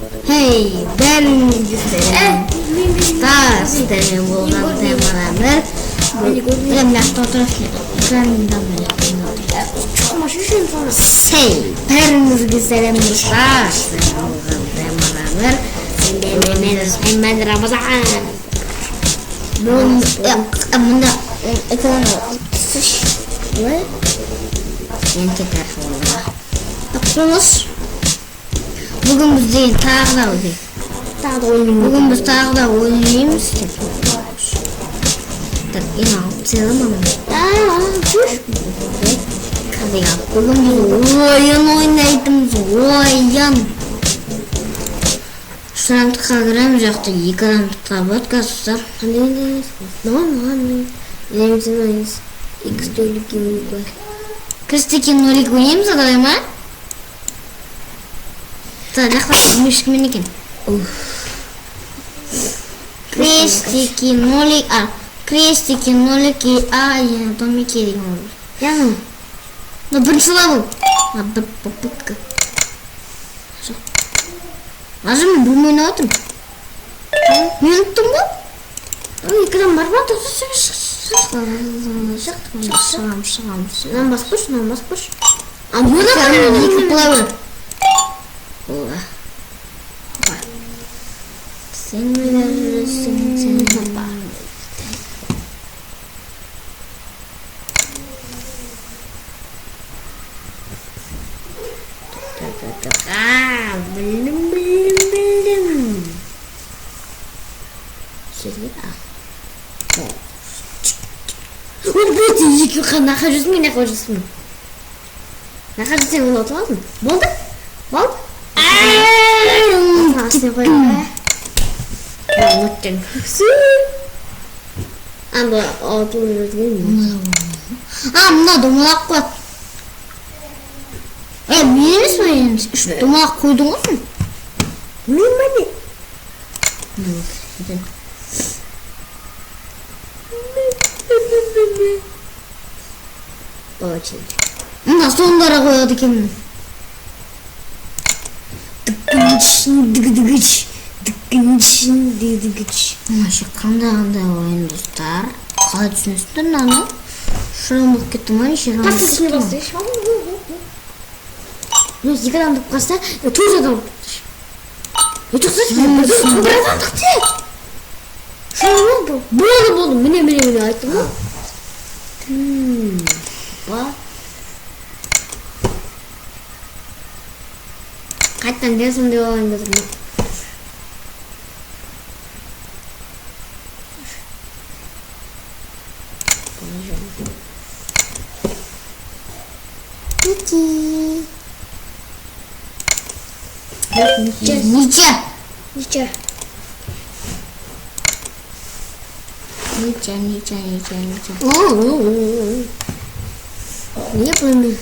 Hey, бәріңізге сәлем. Сіздермен болған темаларымыз. Мына экранында Hey, бәріңізге сәлем достар. Сіздермен болған темаларымыз. Мен Рамазан. Мында экранға түсіш. Мен кетер жолға. Тапсырыңыз. Bugün biz değil, Bugün biz tağda oynayayımız. Tak inanalım ama. Çüş. Hadi ya, bugün biz oyun oynaydım, oyun. Şu an tıkagıram jaktı, yıkaram tıkabat kasılar. Hadi oynayız. Oynayız. X-Tolik yolik var. Kıstikin olik oynayayım sadayım ha? Захватить мышки манекен. Крестики, нолики, я домики делаю. Ясно? Ну, принцеловал. Надо попытка. Нажимай, думаю, на этом. Минуту был? Ой, когда марбат, нам баспуш. А мы на плаваем. Sen papa. Belum. Seria. Berarti jika nak harus ni. Nak harus yang lot lazım. Boldu? Anlatacağım. Ama altını değil mi? Mına domalak koy. Benim ismim şu domalak koydunuz mu? Bilmem. Nasıl onlara koyuyordu kim? Maşı kanda oyun dostlar. Kalay düşünüyorsun lan. Şuraya bak gittim hani şuraya. Pastasını bastı. Ну, зигадан деп қалса, тоже адам. Çok saçma. Buradan taktı. Şuraya болды. Mine ayттым ғой. Bak. Қайттан десім деп алайын дедім. Ниче. Не помню.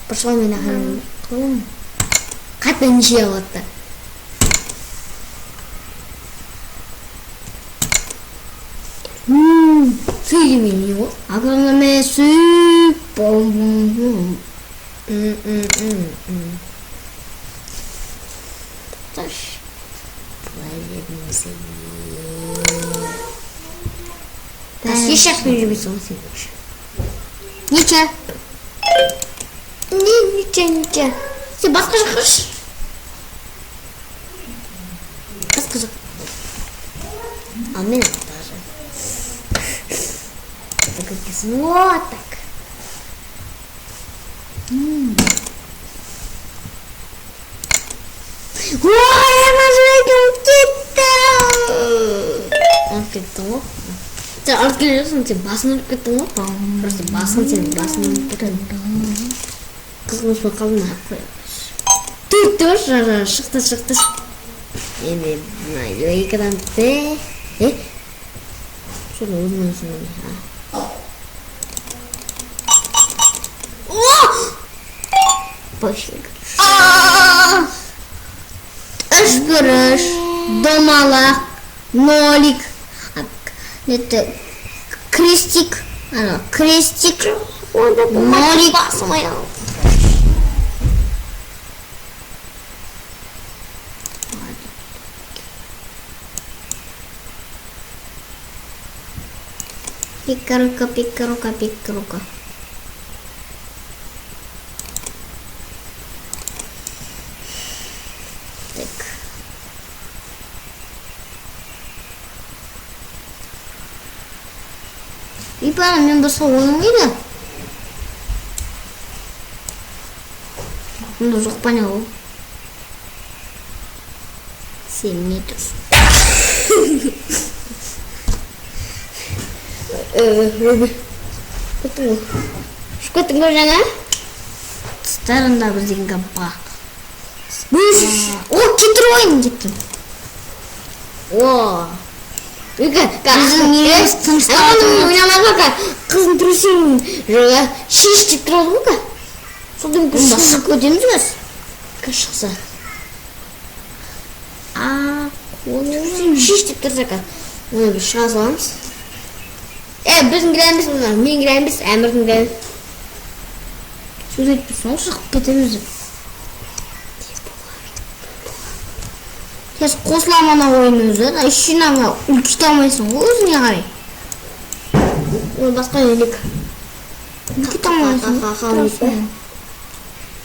Пошла меня. Как он делал-то? Фильм его. Огромное суп. Таш. Повернемся. Таш, я сейчас переживу солнце. Ничего. Ничего. Ты баска же хорошо. Баска. А у меня тоже. Это как вот так. Ой, я нажму кита. Ты открылся, ты баснул кита. Просто баснул. Кызмыш бакалым нахуй. Ты тоже шықты. Енді екадан те. Шоны өзіңнен. Пошли. Үш күріш, домалақ, нолик, это крестик, нолик. Пикарука, пикарука, пикарука. Так. И пара мен басқа ойнамайды. Ну, жоқ понял. 7 метров. Что ты говоришь? Старында біздің капқа. О, кетір ойын кеттім. О. Біздің елес тынышталды. Ойнамаға қыздың тұрысың шешті тұрады ғой. Содан басқа көтеміз өз. Кір шықса. Шешті тұрсақа. Оны бір шыға саламыз. Біздің кірәміз, мен кірәміз, әмірдің кірәміз. Сөз етпесін, ол шығып кетеміз. Тез қосыламана ойын өзі. Үшінаңа үлкішті алмайсың ғой өзіңе қарай. Ол басқа елік. Үлкішті алмайсың.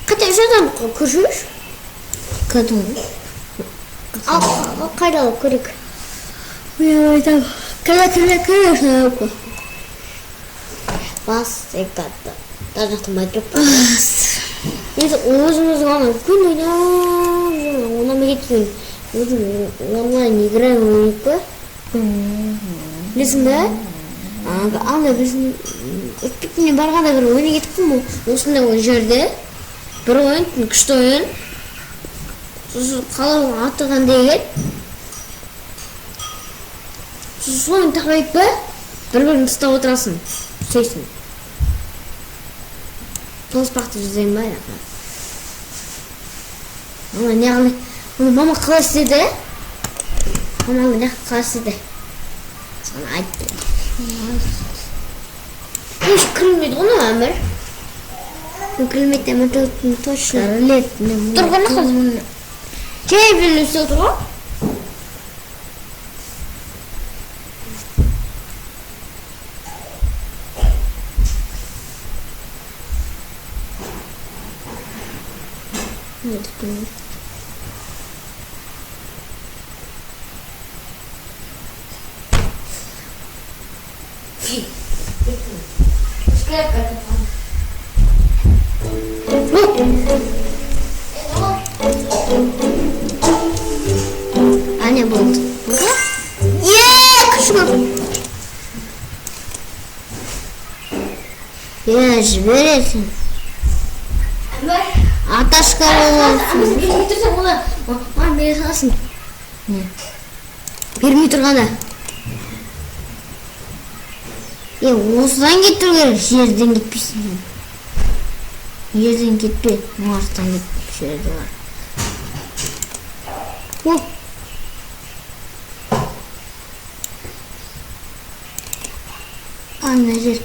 Қата үшадан көршіш? Қадың. Ал қайдалы көрек. Мен айтам. Кіре. Бас, екатты. Дар жақтың байтырып бас. Өзіміздің ана күн ойнам. Онан бекеттің. Өзім онлайн играем ойнап па? Білесің бе? Анда біздің өтпекпіне барғанда бір ойны кеттім бұл. Осында ол жерде. Бір ойын, күшті ойын. Сосын қалауын атыған деген. Сосын тақпайып ба? Бір-бірін тыстап отырасың. Сөйсің. Толыспақты жүзейін ба? Мама не қалай? Мама қалай істеді? Мама не қалай істеді? Саған айтты. Еш кірілмейді ғына әмір? Кірілмейді әмір точно. Тұрғаны қыз? Кей білі үсті отырған? Нет, блин. Аня будет. Я жібересің. Аташқа боласың. Тұрсың оны. Маған бере саласың. Не? Бермей тұрғанда. Осыдан кеттір керек. Жерден кетпейсің. Жерден кетпе. Марстан кетпе. Жерде бар. О. Ана жер.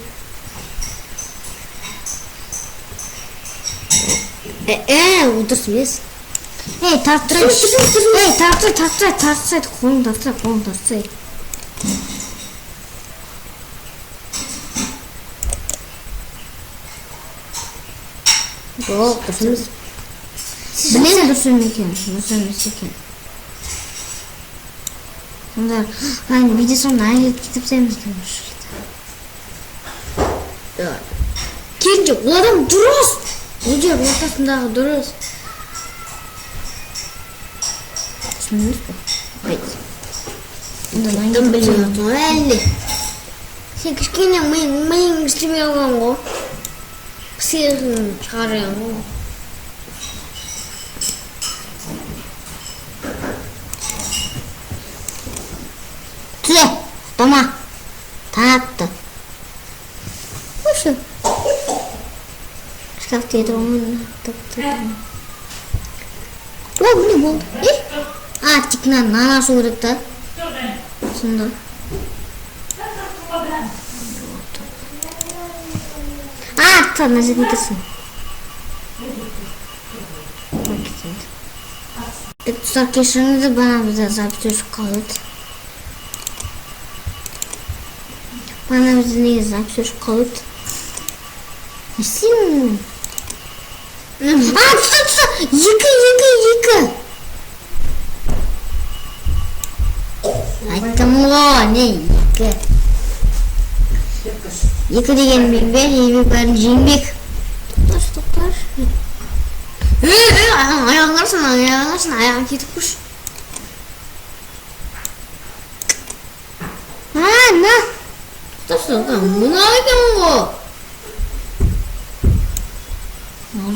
Отырсын бес. Тарттырайын. Тарттырайын. Қолын тарттырайын. Жоқ, дұрсымыз. Білем дұрсым екен. Сонда, видео соңына айып кетіп сәйміз демеш. Келінше, ол адам дұрыс. Ол жер ортасындағы дұрыс. Түсінеміз бі? Қайт. Ондан білмей отын әлі. Сен кішкене миың істемей алған ғой. Пысырын шығарайын ғой. Түзе, ұстама. Тақты. Өші. Шкафты еді оңын. О, не болды? Тикна нан ашу керек та. Сонда. Тадна зетінкісін. Тұстар кешіріңізді бана бізде запись өшіп қалады. Bana bizi ne yazan çocuk kalıp. Nesin? Tuta. Yıkı. Aytım o ne yıkı. Yıkı degen bilber, ben jingбек. Toplar. Ayağın arasın, ayağın ketip kuş. Ne? Tutasın kan, bunu ayken o.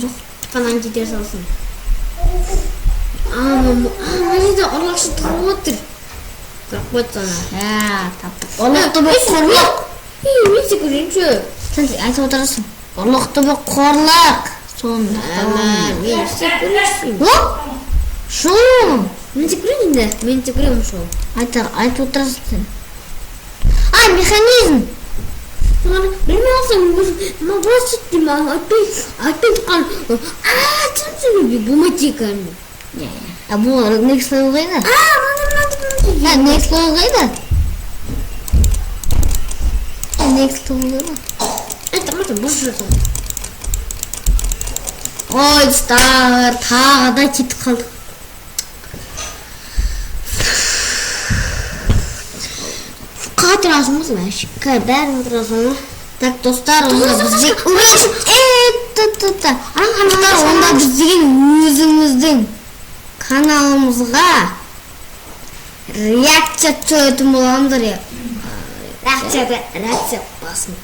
Yok, falan gider salsın. Mani de Allah'sı tırmattır. Bırak bak sana. Allah'ta bir korlak. Ben sıkırayım şu. Sen ayta oturasın. Allah'ta bir korlak. Sonunda. Ben sıkırayım. Hop. Şu. Ben sıkırayım da. Ben sıkırayım şu. Ayta oturasın sen. Ay mekanizm. Bilmiyorum ama basit değil mi? Atayım kan. Çançını bir bu maçıkan. Ya bu next level'daydı. Anladım. Next level'daydı. Next level'daydı. Tamam boş ver. Oy star ta da kit kaldı. Hatırlasınız mı? Kadar hatırlasınız. Tak dostlar onda bizim onda bizim yüzümüzün kanalımızga reaksiya çöğütüm olandır ya. Reaksiya basın.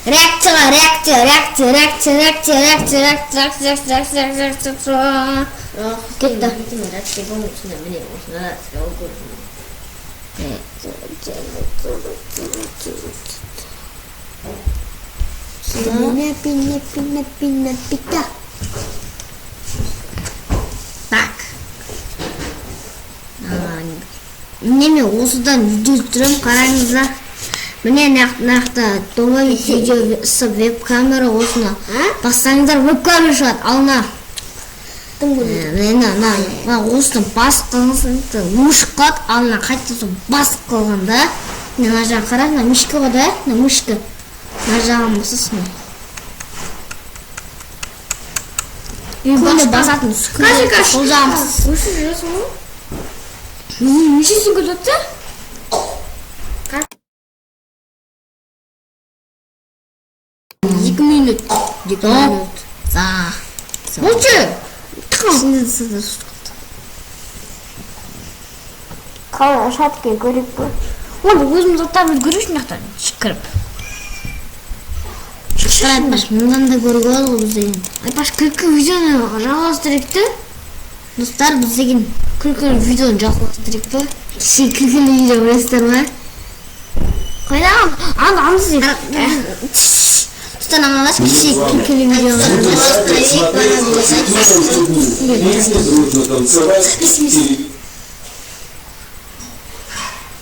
Reaksiya. Gitti. Pinne. Bak. Mene осыдан видео түсірем, қараңыздар. Міне нақта дома видео веб-камера осыны бассаңыздар веб-камера шығады, алына. Мені осыны басып қалғансын, мушық қалады, алына қайтасын басып қалғанда. Мына жағын қара, мышка ғой да, мышка. Мына жағын басасың. Көне басатын қолжамыз. Өші жүресің ғой? Нешесін көтетті? Екі минут. Болчы? Şimdi size tutuldu. Kavga şatken görüp bu. Onu gözümüz atar biz görüş nahtan çıkarıp. Çıkarıp baş bundan da görüp oldu bize. Ay baş 40 videonu жалғастырыпты. Dostlar bize 40 videonu жалғастырыпты. Şey 40 video bilesizler mi? Koyalım. Anlamsız. Tutan anlaş kişi 40 video.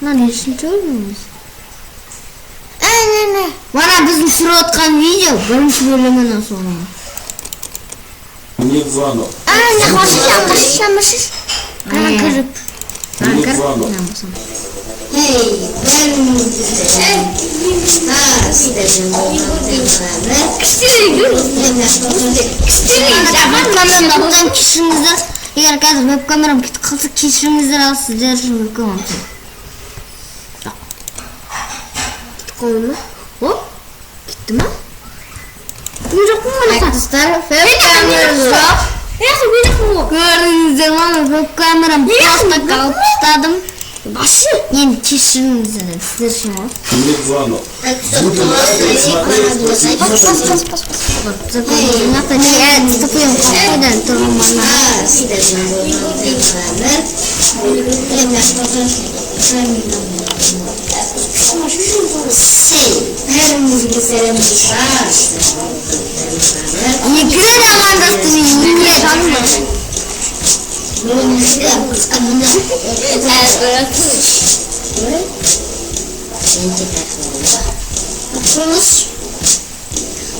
Lan yaşın görmüyoruz. Ne? Bana bizim sürü atkan video. Bölümüş bölümünden sonra. Мне звонок. Ne başış. Kana kırıp. Мне звонок. Hey, ben Веб-камерамдан кешіріңіздер. Егер қазір веб-камерам кетіп қалса кешіріңіздер, ал сіздер үшін веб-камерам. Кетіп қалды ма? Оп, кетті ма? Мен жоқпын ғой достар. Веб-камерам жоқ. Көрдіңіздер ма? Веб-камерам просто қалып тастадым. Başı. Yani kişinin sizler var. Мне звонок.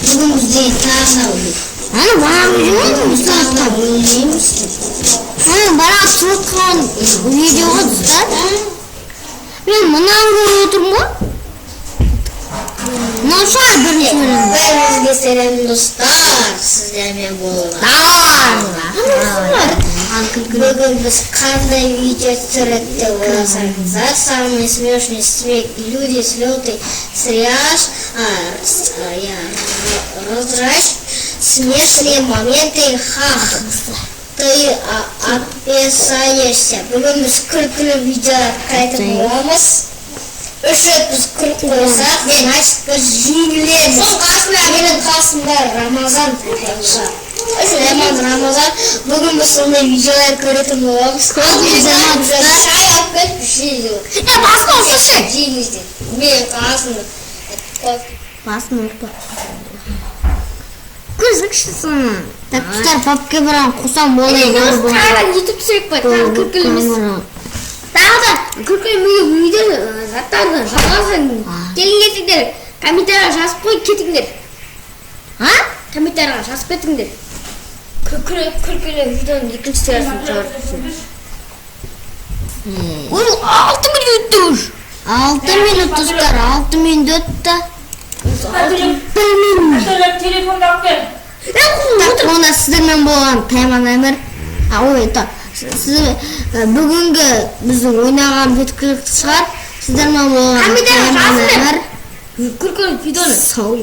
Bugün bizde tarla oluyor. Hani bana biliyor musun? Hani bana tutkan video tutar. Ben bana vuruyor mu? Ноша бірінші бөлім. Бәріңізге сәлем достар, сіздермен Бүгін біз қандай видео түсіреді деп ойласаңыздар, самый смешный смех и люди с лётой разраж, смешные моменты, хах. Ты описаешься. Бүгін біз күлкілі видео қайтып боламыз. Үш рет біз күліп қойсақ, біз жеңілеміз. Сол қасында менің қасымда Рамазан тәтемша. Рамазан, бүгін біз сондай видеолар көретін боламыз. Шай алып кетіп жейді. Басын ұрсашы. Жейіңізден. Мен қасымда. Басын ұрпа. Күзікшісің. Тәптістер папке бірін қосам болайын. Тағыдан етіп түсірек бай, тағы күлкіліміз. Тағы күлкілі үйден заттарды жазғасын. Келін кетіңдер. Комментария жазып қой кетіңдер. Комментария жазып кетіңдер. Күлкілі видеоның екінші сериясын шығарып. Ой, 6 минут тұр. 6 минут тұстар, 6 минут өтті. Білмеймін. Телефонды алып кел. Онда сіздермен болған Тайман Әмір. Бүгінгі біздің ойнаған беткілік шығар. Сіздермен болған Тайман Әмір. Күлкілі видеоны. Сау